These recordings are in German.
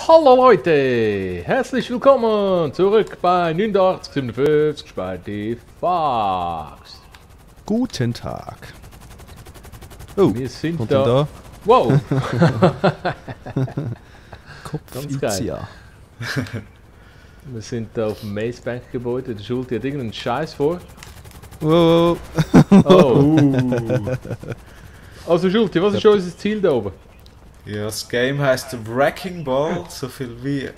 Hallo Leute, herzlich willkommen zurück bei 8957 bei DFAX. Guten Tag. Oh, Wir sind kommt da. da? Wow, Kopfizia. wir sind da auf dem Macebank-Gebäude. Der Schulti hat irgendeinen Scheiß vor. Wow. Oh. Also Schulti, was ist schon unser Ziel da oben? Ja, das Game heisst Wrecking Ball, so viel wie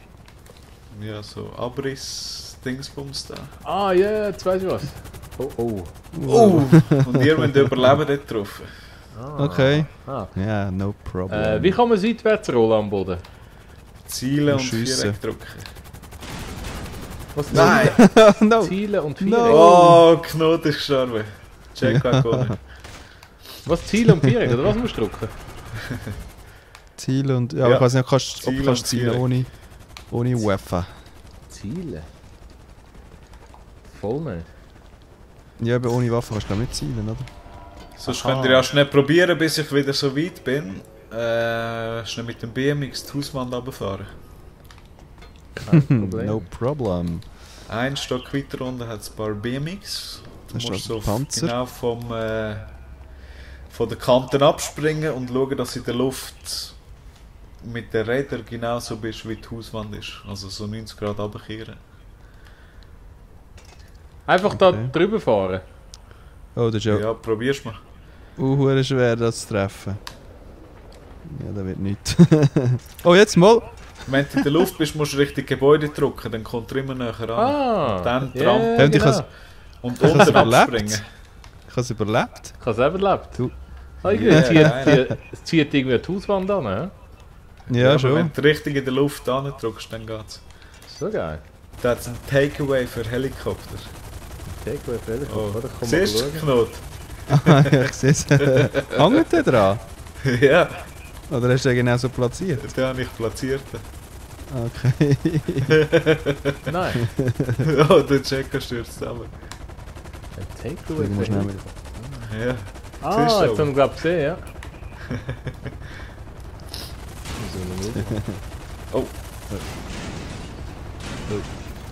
ja, so Abriss-Dingsbums da. Ah ja, jetzt weiss ich was. Oh, oh. Oh! Und ihr müsst überleben dort drauf. Ah. Okay. Ah. Ja, no problem. Wie kann man seitwärts rollen am Boden? Zielen und Schiessen. Viereck drücken. Was Nein! No. Zielen und No. Viereck? Oh, Knot ist gestorben. Check ja. Was Zielen und Viereck, oder was musst du drücken? Ziel und... Ja, Ja. ich weiß nicht, ob Ziel du kannst und zielen Viereck. ohne Waffe. Zielen? Voll nicht. Ja, aber ohne Waffe kannst du glaub ich, nicht zielen, oder? Sonst Aha. könnt ihr ja schnell probieren, bis ich wieder so weit bin. Schnell mit dem BMX die Hauswand runterfahren. Kein Problem. No problem. Ein Stock weiter unten hat es ein paar BMX. Du Da steht musst so Panzer. genau von den Kanten abspringen und schauen, dass du in der Luft mit den Rädern genauso bist, wie die Hauswand ist. Also so 90 Grad runterkehren. Einfach da Okay. drüber fahren. Oh, das ist ja... Ja, probier's mal. Hure schwer, das zu treffen. Ja, das wird nichts. Oh, jetzt mal! Wenn du in der Luft bist, musst du richtig Gebäude drücken, dann kommt er immer näher ran. Ah, Und dann ja, trampeln Und ich genau. has- und has unten überlebt. abspringen. Ich habe es überlebt. Ich habe es überlebt. Du. Ah, irgendwie Ja, es zieht irgendwie die Hauswand an, ne? Ja, aber schon. wenn du richtig in der Luft drückst, dann geht's. So geil. Das ist ein Takeaway für Helikopter. Takeaway für Helikopter, Oh. oder? Komm mal Siehst du, schauen. Knot? Ja, ich sehe es. Hängt der dran? Ja, Oder hast du den genau so platziert? den habe ich platziert. Okay. Nein, Oh, der Checker stürzt zusammen. ein Takeaway Ich muss für schnell Helikopter. Ja. Ah, Siehst du jetzt aber. haben wir glaube ich gesehen, ja. So, Oh,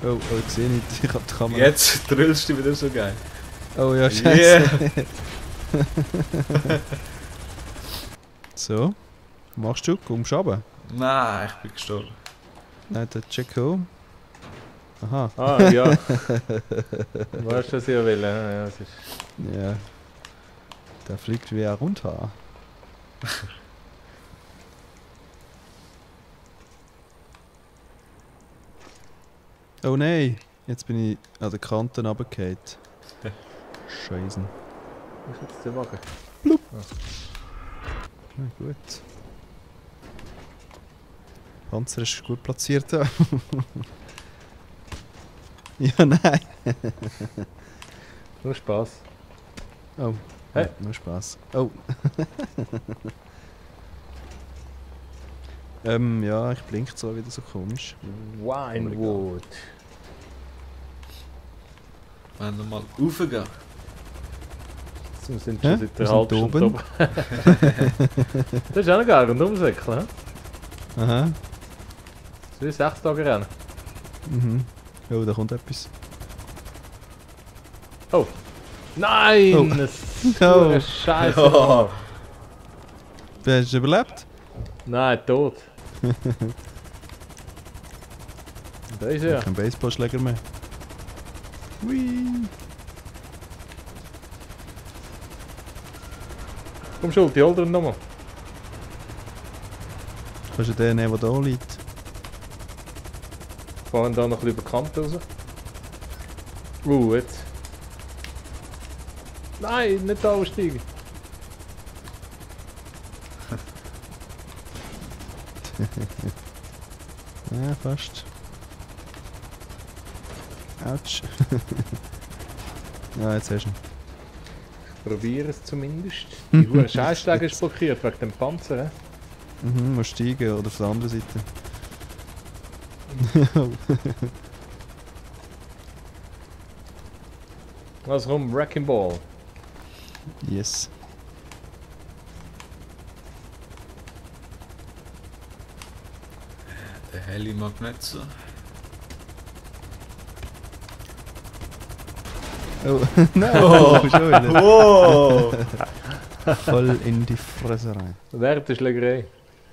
Oh, ich sehe nicht. Ich hab die Kamera. jetzt drüllst du wieder so geil. Oh ja, scheiße. Yeah. So. Was machst du? Kommst du runter? Nein, ich bin gestorben. Nein, der Jacko. Aha. Ah, ja. Weißt du, was ich will? Ja, es ist... Ja. Der fliegt wie runter. Oh nein! Jetzt bin ich an der Kante runtergefallen. Scheiße. Was ist jetzt der Wagen? Na gut. Panzer ist gut platziert. Ja, ja nein. Nur Spaß. Oh. Hä? Ja, nur Spaß. Oh. Ja, ich blinkt so wieder so komisch. Winewood. Wenn wir mal raufgehen. Wir sind Hä? schon seit Wir einer halben sind Stunde oben. oben. Das ist auch noch geil, ein Umsäckel, hä? Aha. Das ist 6 Tage rennen. Mhm. Oh, da kommt etwas. Oh! Nein! Oh. Das ist Oh. eine Scheiße! Oh. Hast du überlebt? Nein, tot. Da ist er. Kein Baseballschläger mehr. Hui. Komm schon, die Holder nochmal. Kannst du den nehmen, der da liegt? Fahren da noch ein bisschen über die Kante raus. Jetzt. Nein, nicht da aussteigen. Ja, fast. Autsch. Ja, jetzt hast du ihn. Probier es zumindest. Die hohe Scheißschläge ist blockiert wegen dem Panzer. He? Mhm, musst steigen oder auf der anderen Seite. Was rum? Wrecking Ball. Yes. Der Heli mag nicht so. Oh, nein, Oh. schon wieder. Wow! Voll in die Fresse rein. Während der Schlägerei.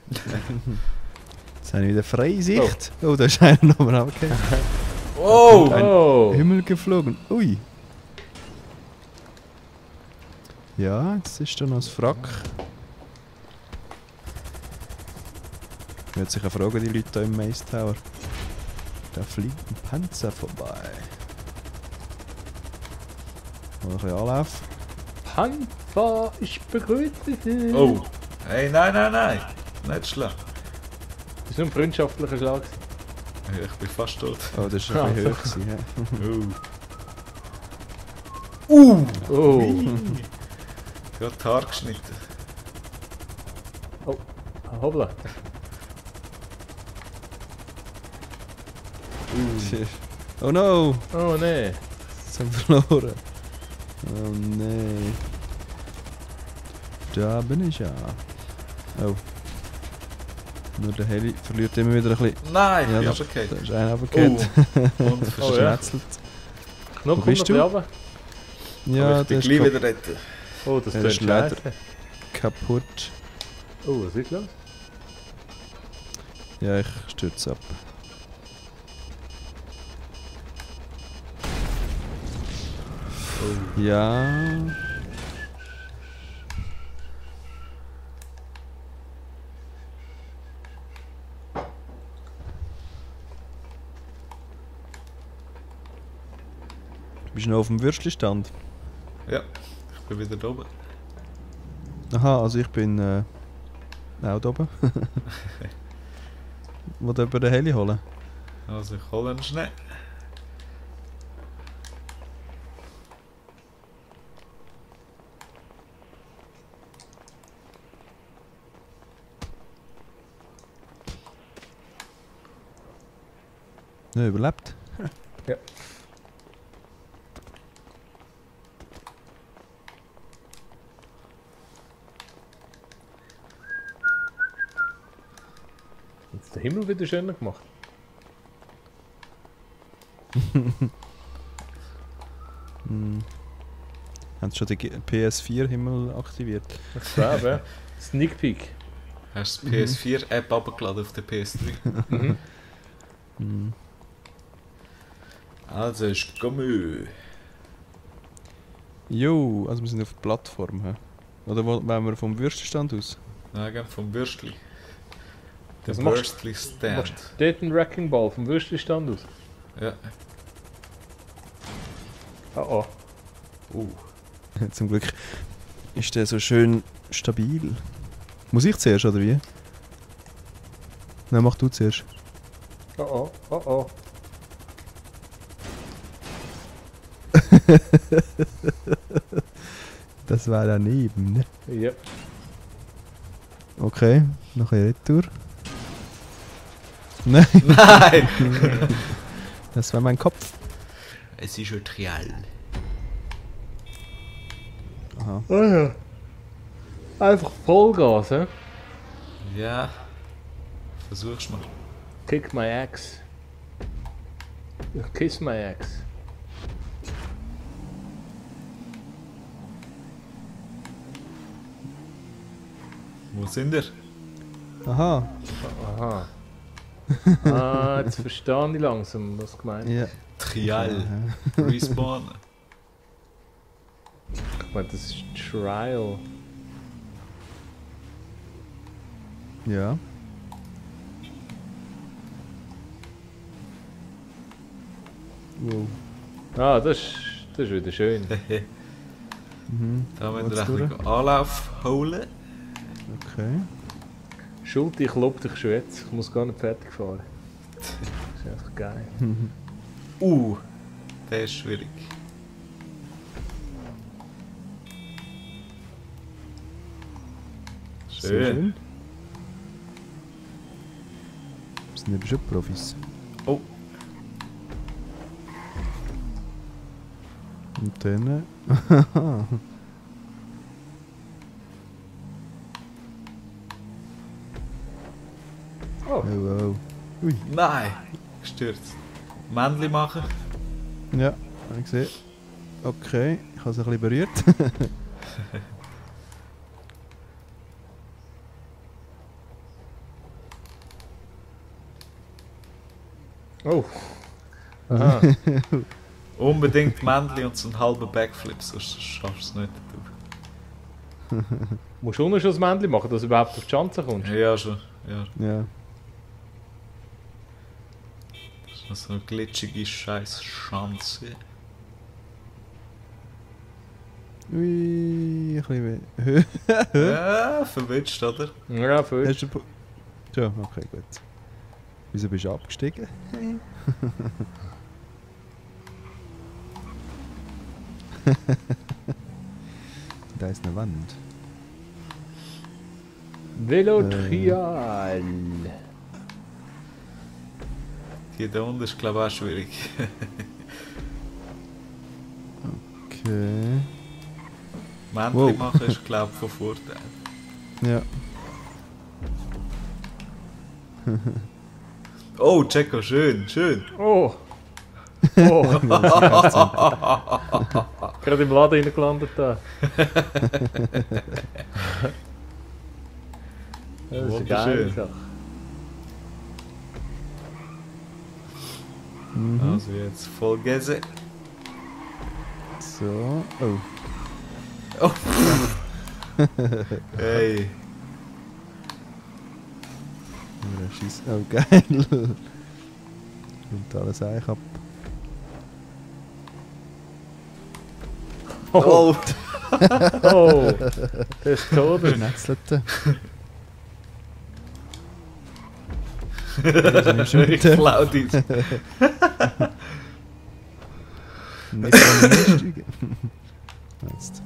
Jetzt haben wir wieder freie Sicht. Oh, da ist einer nochmal abgegeben. Oh! Oh! Himmel geflogen. Ui. Ja, jetzt ist da noch das Wrack. Ich würde sich auch fragen, die Leute hier im Maze Tower. Da fliegt ein Panzer vorbei. Mal ein bisschen Anlauf. Panzer, ich begrüße dich. Oh! Hey, nein! Nicht schlecht. Das war nur ein freundschaftlicher Schlag. Ich bin fast tot. Oh, das war ein bisschen hoch. Gewesen, hä? Oh! Gerade die Haare geschnitten. Hoppla. Oh no! Oh nee. Jetzt haben wir verloren. Oh nee. Da bin ich ja. Oh. Nur der Heli verliert immer wieder ein bisschen. Nein, Ja, ja, da, ist okay. da ist einer runtergefallen. Und Oh ja. Verschnetzelt. Noch Wo bist kommt noch du? runter. Ja, Aber ich der bin ist gleich wieder retten. Oh, das Er tut ist leider- scheiße. kaputt. Oh, was ist los? Ja, ich stürze ab. Ja. Bist du noch auf dem Würstchenstand? Ja, ich bin wieder da oben. Aha, also ich bin auch da oben. Wollt ihr den Heli holen? Also ich hole ihn schnell. Ja, überlebt. Ja. Jetzt der Himmel wieder schöner gemacht. Haben sie schon den PS4-Himmel aktiviert? Das war eben Sneak Peek. Hast du die PS4-App abgeladen auf der PS3? Mhm. Also ist Gommü. Jo, also wir sind auf der Plattform. He? Oder wollen wir vom Würstchenstand aus? Nein, gehen vom Würstli. Der Was machst Würstli Stand. Machst du dort einen Wrecking Ball vom Würstchenstand aus? Ja. Oh oh. Zum Glück ist der so schön stabil. Muss ich zuerst, oder wie? Nein, mach du zuerst. Oh oh. Oh oh. Das war daneben, ne? Ja. Okay, noch eine Retour. Nein, Nein! das war mein Kopf. Es ist ein Trial. Aha. Oh ja. Einfach Vollgas, hä? Ja. Versuch's mal. Kick my axe. Kiss my axe. Wo sind wir? Aha. Aha. Ah, jetzt verstehe ich langsam, was gemeint ist. Ja. Trial. Aha. Respawn. Ich meine, das ist Trial. Ja. Wow. Ah, das ist wieder schön. Mhm. Da müssen Geht's wir ein bisschen Anlauf holen. Okay. Schuld, ich lobe dich schon jetzt. Ich muss gar nicht fertig fahren. Das ist einfach geil. Der ist schwierig. Sehr Schön. schön. Wir sind eben schon Profis. Oh, Und dann... Oh, Oh, wow. Ui. Nein! Gestürzt. Männchen machen. Ja, habe ich gesehen. Okay, ich habe es ein bisschen berührt. Oh. Aha. Unbedingt Männchen und so einen halben Backflip, sonst schaffst du es nicht. Musst du unten schon das Männchen machen, dass du überhaupt auf die Chance kommst? Ja, schon. Ja. Ja. Das ist noch so eine glitschige Scheiß-Schanze. Ui, ein bisschen mehr. Ja, verwitscht, oder? Ja, voll. Hast du ja, okay, gut. Wieso bist du abgestiegen? Da ist eine Wand. Velotrial. Die da unten ist, glaube ich, auch schwierig. Okay. Männchen Wow. machen ist, glaube ich, von Vorteil. Ja. Oh, Checo, schön, schön. Oh. Oh. Gerade im Laden reingelandet da. Das ist eine geile Wunderschön. Sache. Mhm. Also jetzt Vollgäse. So. Oh. Hey. Wieder schießen. Oh, geil. Nimmt alles eigentlich ab. Oh. Oh. Das ist tot. Netzelte. Also nimmst du Ich mit. klau dies. Nicht einsteigen. Jetzt.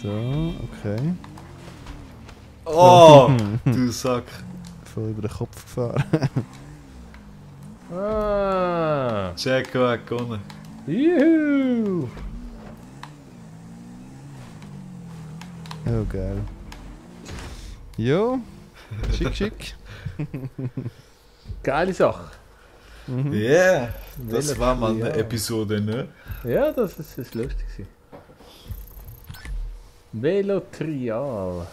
So, okay. Oh, du Sack. Voll über den Kopf gefahren. Ah. Checo hat gewonnen. Juhu. Oh, geil. Jo. Schick, schick. Geile Sache. Mhm. Yeah, das Velotrial. war mal eine Episode, ne? Ja, das ist lustig gewesen. Velotrial.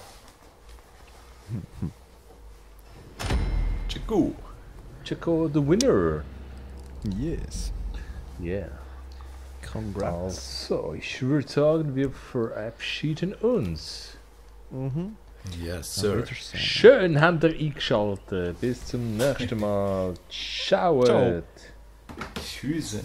Checo. Checo the winner. Yes. Yeah. Congrats. Also, ich würde sagen, wir verabschieden uns. Mhm. Yes, Auf sir. Wiedersehen. Schön habt ihr eingeschaltet. Bis zum nächsten Mal. Ciao. Ciao. Tschüss.